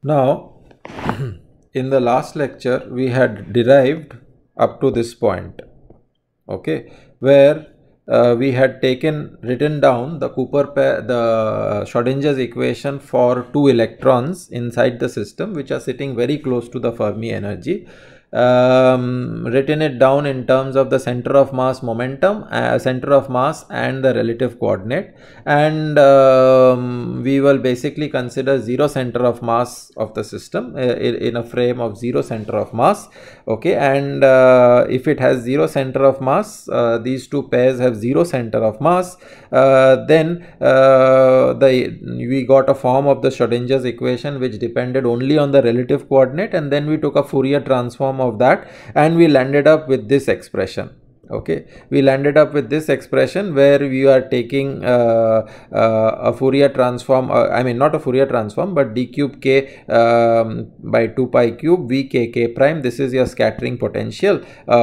Now, in the last lecture, we had derived up to this point, okay, where we had written down the the Schrodinger's equation for two electrons inside the system, which are sitting very close to the Fermi energy. Written it down in terms of the center of mass momentum, center of mass and the relative coordinate, and we will basically consider zero center of mass of the system in a frame of zero center of mass, okay, and if it has zero center of mass, these two pairs have zero center of mass, then we got a form of the Schrodinger's equation which depended only on the relative coordinate, and then we took a Fourier transform of that and we landed up with this expression. Okay, we landed up with this expression where we are taking a Fourier transform, I mean not a Fourier transform, but d cube k by 2 pi cube v k k prime. This is your scattering potential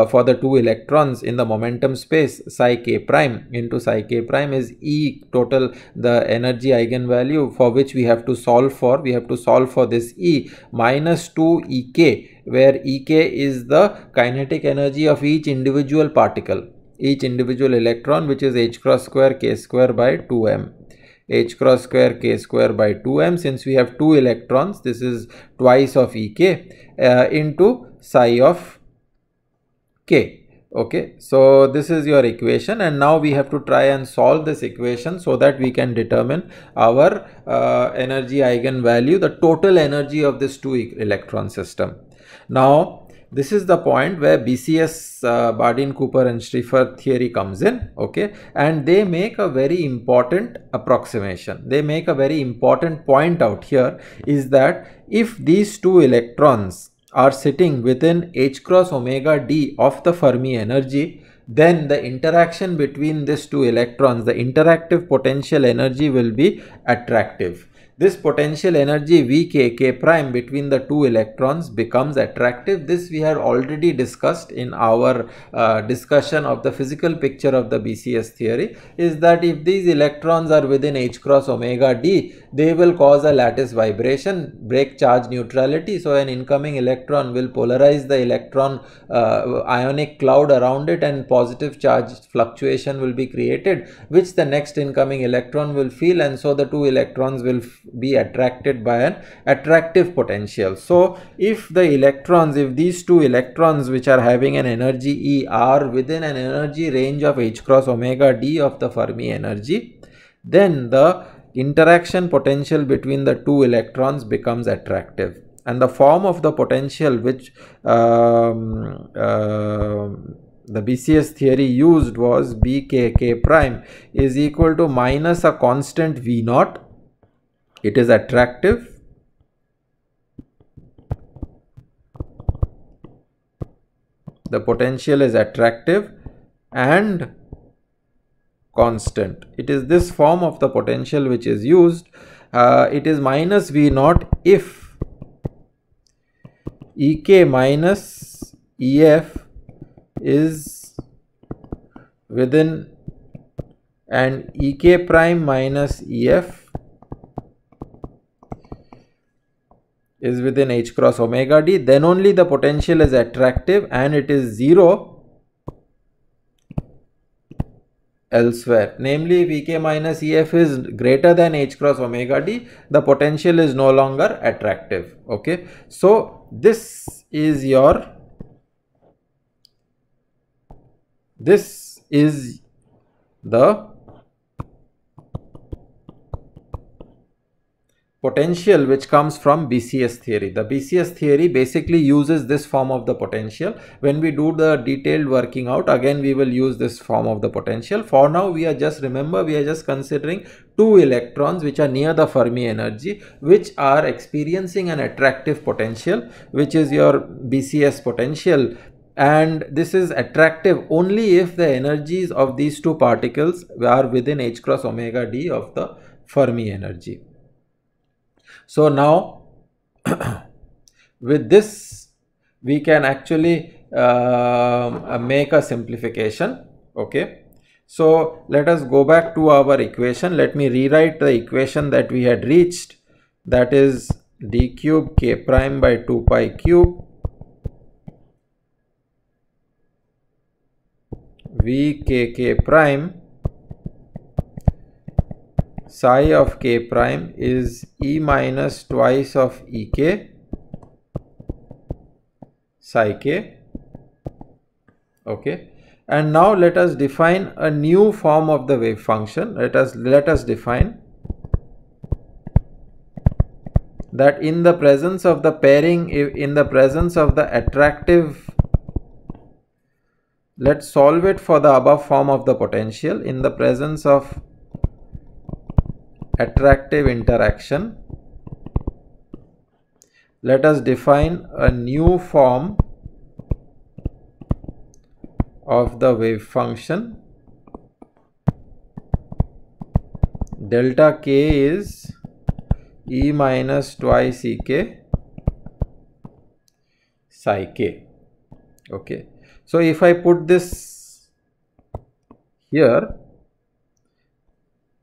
for the two electrons in the momentum space. Psi k prime into psi k prime is E total, the energy eigenvalue for which we have to solve for. We have to solve for this E minus 2 Ek, where Ek is the kinetic energy of each individual particle, each individual electron, which is h cross square k square by 2m. H cross square k square by 2m. Since we have two electrons, this is twice of Ek into psi of k. Okay, so this is your equation, and now we have to try and solve this equation so that we can determine our energy eigenvalue, the total energy of this two electron system. Now, this is the point where BCS, Bardeen, Cooper and Schrieffer theory comes in, okay, and they make a very important approximation. They make a very important point out here, is that if these two electrons are sitting within h cross omega d of the Fermi energy, then the interaction between these two electrons, the interactive potential energy, will be attractive. This potential energy Vk k prime between the two electrons becomes attractive. This we had already discussed in our discussion of the physical picture of the BCS theory, is that if these electrons are within h cross omega d, they will cause a lattice vibration, break charge neutrality. So an incoming electron will polarize the electron ionic cloud around it, and positive charge fluctuation will be created, which the next incoming electron will feel, and so the two electrons will be attracted by an attractive potential. So if these two electrons which are having an energy E are within an energy range of h cross omega d of the Fermi energy, then the interaction potential between the two electrons becomes attractive, and the form of the potential which the BCS theory used was Bk prime is equal to minus a constant V naught. It is attractive, the potential is attractive and constant. It is this form of the potential which is used. It is minus V naught if Ek minus Ef is within, and Ek prime minus Ef is within h cross omega d, then only the potential is attractive, and it is zero elsewhere. Namely, if Ek minus Ef is greater than h cross omega d, the potential is no longer attractive. Okay, so this is the potential which comes from BCS theory. The BCS theory basically uses this form of the potential. When we do the detailed working out, again we will use this form of the potential. For now, we are just considering two electrons which are near the Fermi energy, which are experiencing an attractive potential, which is your BCS potential. And this is attractive only if the energies of these two particles are within h cross omega d of the Fermi energy. So now with this we can actually make a simplification. Okay, so let us go back to our equation. Let me rewrite the equation that we had reached, that is d cube k prime by 2 pi cube v k k prime psi of k prime is e minus twice of ek psi k. Okay, and now let us define a new form of the wave function. Let us define that in the presence of the pairing, in the presence of the attractive, let's solve it for the above form of the potential. In the presence of attractive interaction, let us define a new form of the wave function. Delta k is e minus twice ek psi k. Okay, so if I put this here,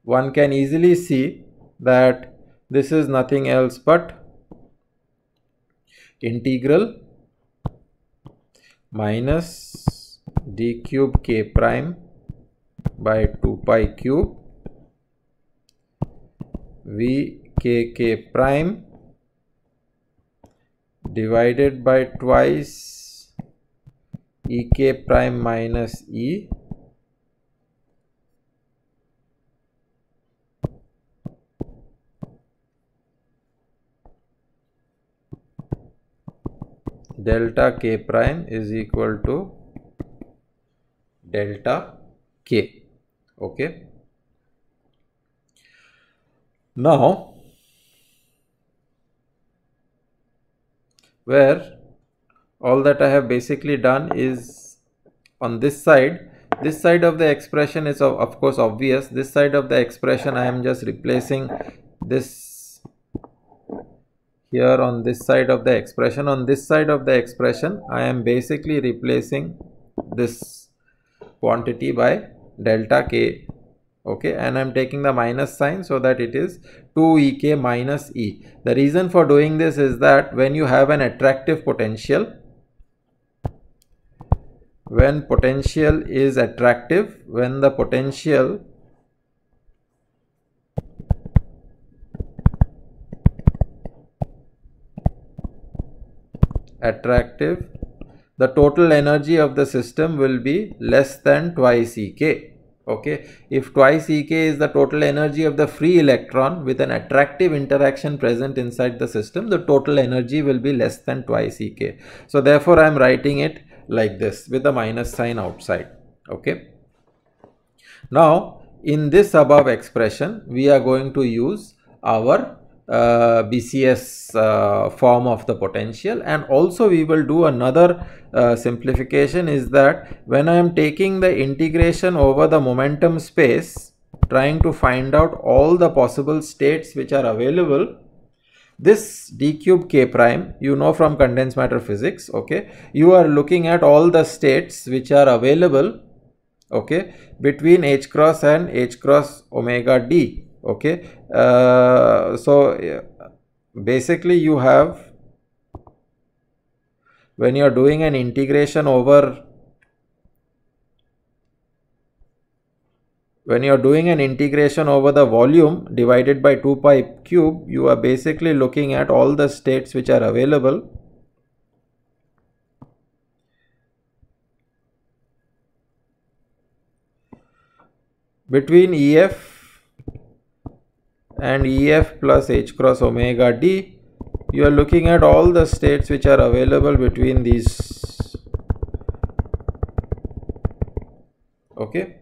one can easily see that this is nothing else but integral minus d cube k prime by 2 pi cube v k k prime divided by twice ek prime minus e delta k prime is equal to delta k. Okay, now where all that I have basically done is on this side of the expression is of course obvious. This side of the expression I am just replacing this here on this side of the expression. On this side of the expression I am basically replacing this quantity by delta k. Okay, and I am taking the minus sign so that it is 2 ek minus e. The reason for doing this is that when you have an attractive potential, when potential is attractive, when the potential attractive, the total energy of the system will be less than twice ek. Okay, if twice ek is the total energy of the free electron with an attractive interaction present inside the system, the total energy will be less than twice ek. So therefore I am writing it like this with the minus sign outside. Okay, now in this above expression we are going to use our BCS form of the potential, and also we will do another simplification, is that when I am taking the integration over the momentum space, trying to find out all the possible states which are available, this d cube k prime, you know from condensed matter physics, okay, you are looking at all the states which are available, okay, between h cross and h cross omega d. Okay, so basically you have, when you are doing an integration over, the volume divided by 2 pi cube, you are basically looking at all the states which are available between EF and EF plus h cross omega d. You are looking at all the states which are available between these. Okay,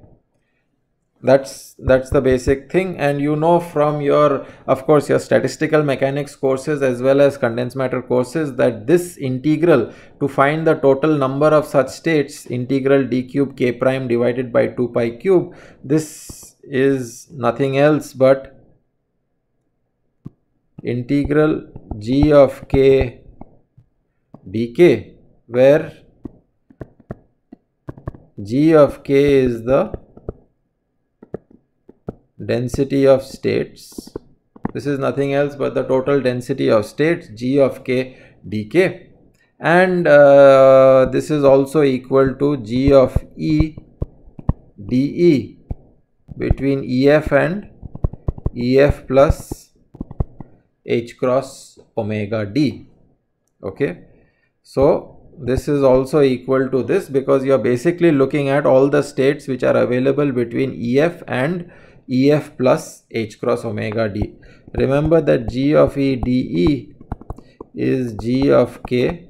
that's the basic thing. And you know from your, of course, your statistical mechanics courses as well as condensed matter courses, that this integral, to find the total number of such states, integral d cube k prime divided by 2 pi cube, this is nothing else but integral g of k dk, where g of k is the density of states, This is nothing else but the total density of states, G of k dk, and this is also equal to G of E dE between EF and EF plus H cross omega d. Okay, so this is also equal to this, because you are basically looking at all the states which are available between EF and EF plus H cross omega d. Remember that G of E dE is G of k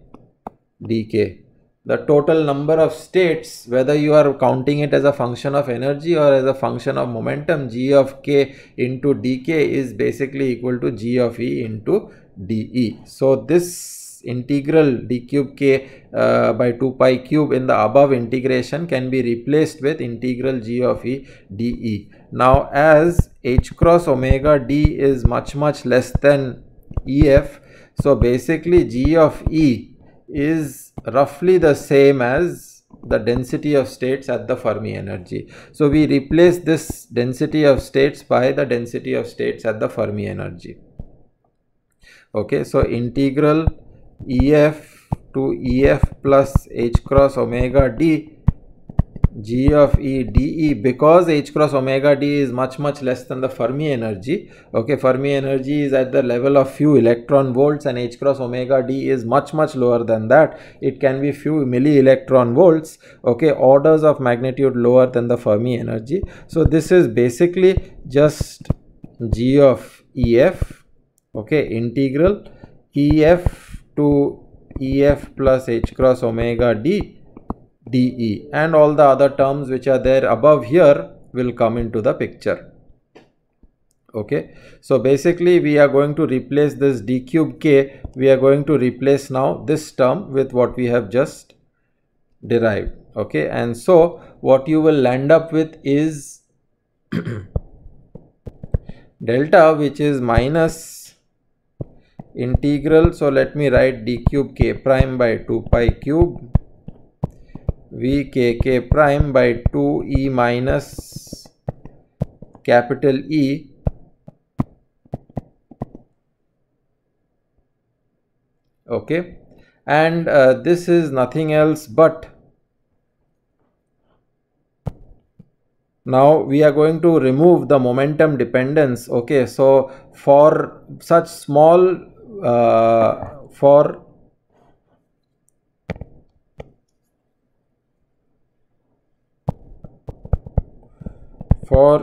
dk. The total number of states, whether you are counting it as a function of energy or as a function of momentum, G of k into dk is basically equal to G of E into dE. So this integral d cube k by 2 pi cube in the above integration can be replaced with integral G of E dE. Now, as H cross omega d is much less than EF, so basically G of E is roughly the same as the density of states at the Fermi energy. So we replace this density of states by the density of states at the Fermi energy. Okay, so integral EF to EF plus H cross omega d G of E dE, because H cross omega d is much less than the Fermi energy. Okay, Fermi energy is at the level of few electron volts and H cross omega d is much lower than that. It can be few milli electron volts. Okay, orders of magnitude lower than the Fermi energy. So this is basically just G of EF. Okay, integral EF to EF plus H cross omega d dE, and all the other terms which are there above here will come into the picture. Okay, so basically we are going to replace this d cube k, we are going to replace now this term with what we have just derived. Okay, and so what you will land up with is delta, which is minus integral, so let me write d cube k prime by 2 pi cube V k k prime by 2 e minus capital E okay, and this is nothing else but, now we are going to remove the momentum dependence. Okay, so for such small for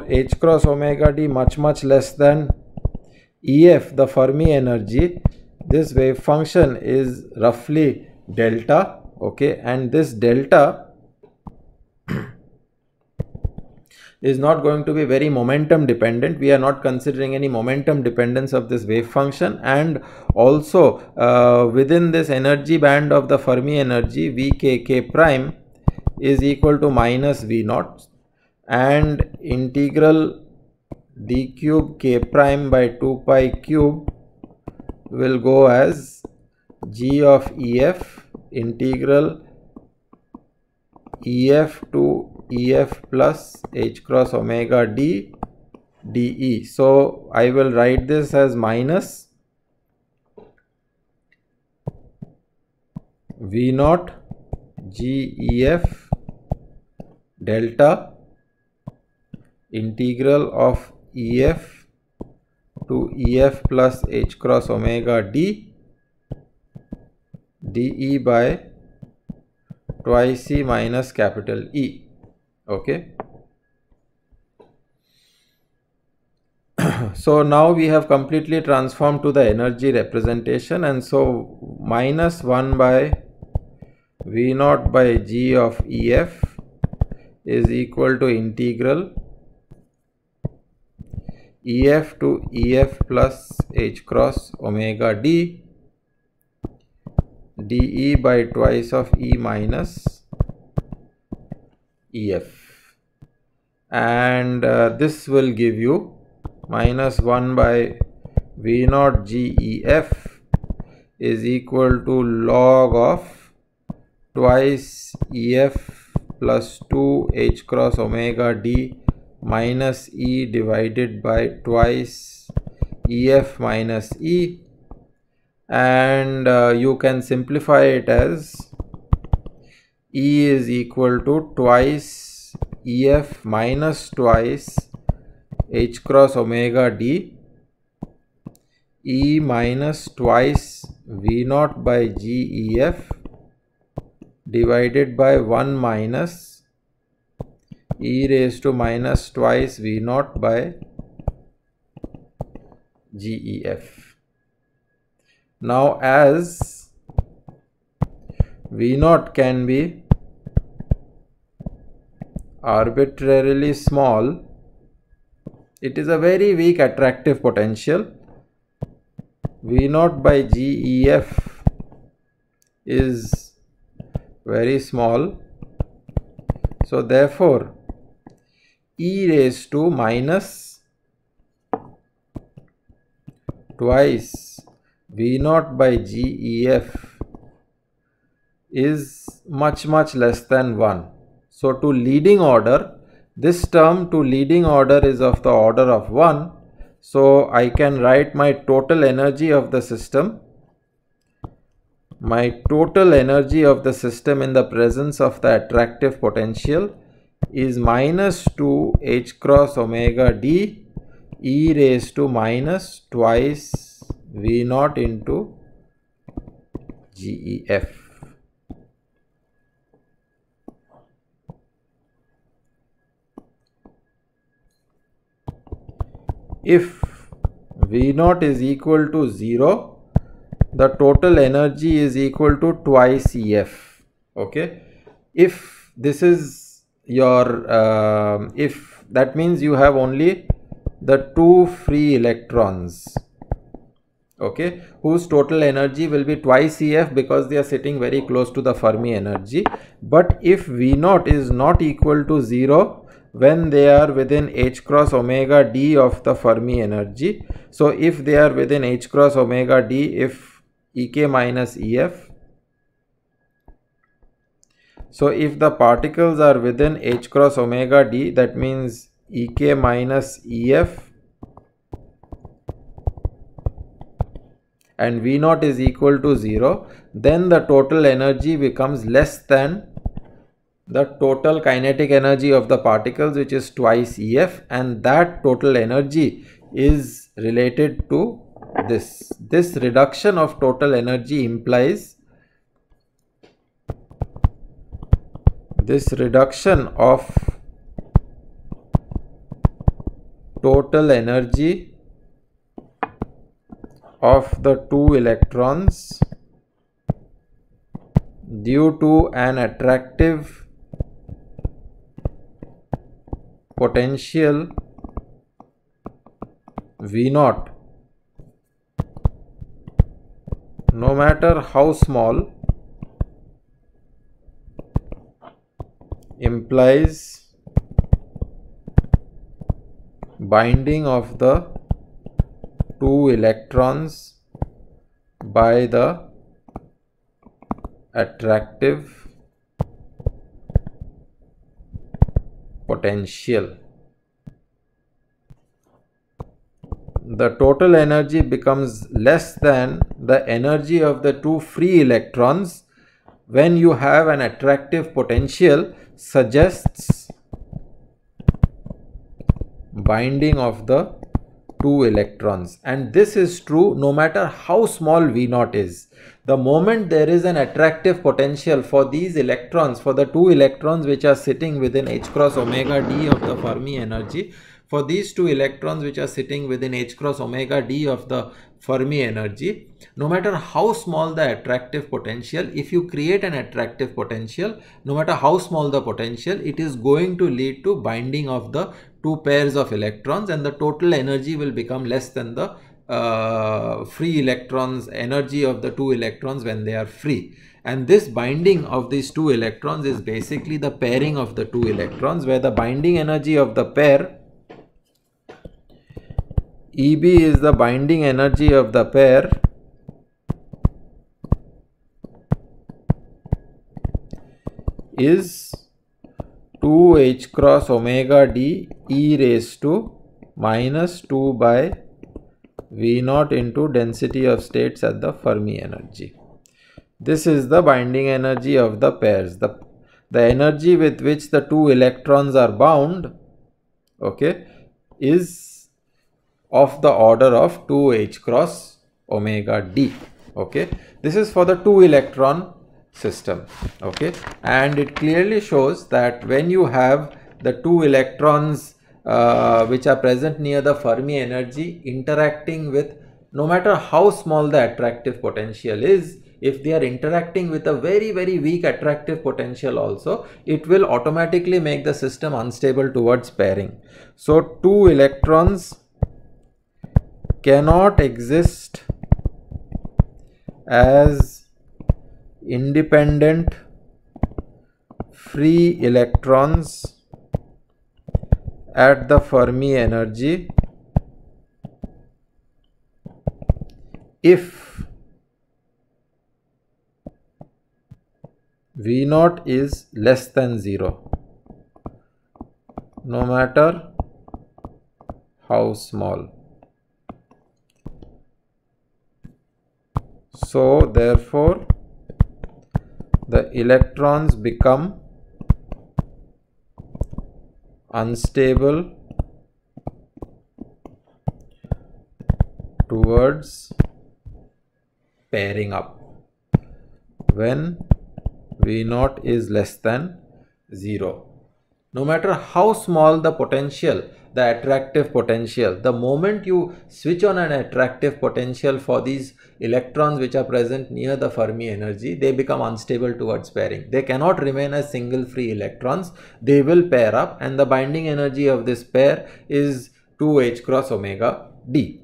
H cross omega d much less than EF, the Fermi energy, this wave function is roughly delta. Okay, and this delta is not going to be very momentum dependent. We are not considering any momentum dependence of this wave function, and also within this energy band of the Fermi energy, V k k prime is equal to minus V naught, and integral d cube k prime by 2 pi cube will go as G of EF integral EF to EF plus H cross omega d dE. So I will write this as minus V naught G EF delta integral of EF to EF plus H cross omega d dE by twice E minus capital E. Okay. So now we have completely transformed to the energy representation, and so minus 1 by V naught by G of EF is equal to integral EF to EF plus H cross omega d dE by twice of E minus EF, and this will give you minus 1 by V naught GEF is equal to log of twice EF plus 2 H cross omega d minus E divided by twice EF minus E, and you can simplify it as E is equal to twice EF minus twice H cross omega D, E minus twice V naught by GEF divided by 1 minus E raised to minus twice V naught by GEF. Now, as V naught can be arbitrarily small, it is a very weak attractive potential. V naught by GEF is very small. So therefore, E raised to minus twice V naught by GEF is much less than 1. So to leading order, this term to leading order is of the order of 1. So I can write my total energy of the system. My total energy of the system in the presence of the attractive potential is minus 2 H cross omega D E raised to minus twice V naught into GEF. If V naught is equal to 0, the total energy is equal to twice EF. Okay. If this is your, if that means you have only the 2 free electrons, okay, whose total energy will be twice EF because they are sitting very close to the Fermi energy. But if V naught is not equal to 0, when they are within H cross omega D of the Fermi energy. So if they are within H cross omega D, if Ek minus Ef, so if the particles are within H cross omega D, that means Ek minus Ef and V naught is equal to 0, then the total energy becomes less than the total kinetic energy of the particles, which is twice EF, and that total energy is related to this. This reduction of total energy implies this reduction of total energy of the 2 electrons due to an attractive potential V naught, no matter how small, implies binding of the 2 electrons by the attractive potential. The total energy becomes less than the energy of the 2 free electrons when you have an attractive potential suggests binding of the 2 electrons, and this is true no matter how small V naught is. The moment there is an attractive potential for these electrons, for the 2 electrons which are sitting within H cross omega D of the Fermi energy, for these 2 electrons which are sitting within H cross omega D of the Fermi energy, no matter how small the attractive potential, if you create an attractive potential, no matter how small the potential, it is going to lead to binding of the 2 pairs of electrons, and the total energy will become less than the free electrons energy of the 2 electrons when they are free. And this binding of these 2 electrons is basically the pairing of the 2 electrons, where the binding energy of the pair EB is the binding energy of the pair is 2 H cross omega D E raised to minus 2 by V naught into density of states at the Fermi energy. This is the binding energy of the pairs. The energy with which the two electrons are bound, okay, is of the order of 2h cross omega d. Okay, this is for the 2 electron system. Okay, and it clearly shows that when you have the 2 electrons which are present near the Fermi energy interacting with, no matter how small the attractive potential is, if they are interacting with a very weak attractive potential also, it will automatically make the system unstable towards pairing. So 2 electrons cannot exist as independent free electrons at the Fermi energy if V naught is less than 0, no matter how small. So therefore the electrons become unstable towards pairing up when V naught is less than 0. No matter how small the potential, the attractive potential, the moment you switch on an attractive potential for these electrons which are present near the Fermi energy, they become unstable towards pairing. They cannot remain as single free electrons. They will pair up, and the binding energy of this pair is 2h cross omega d.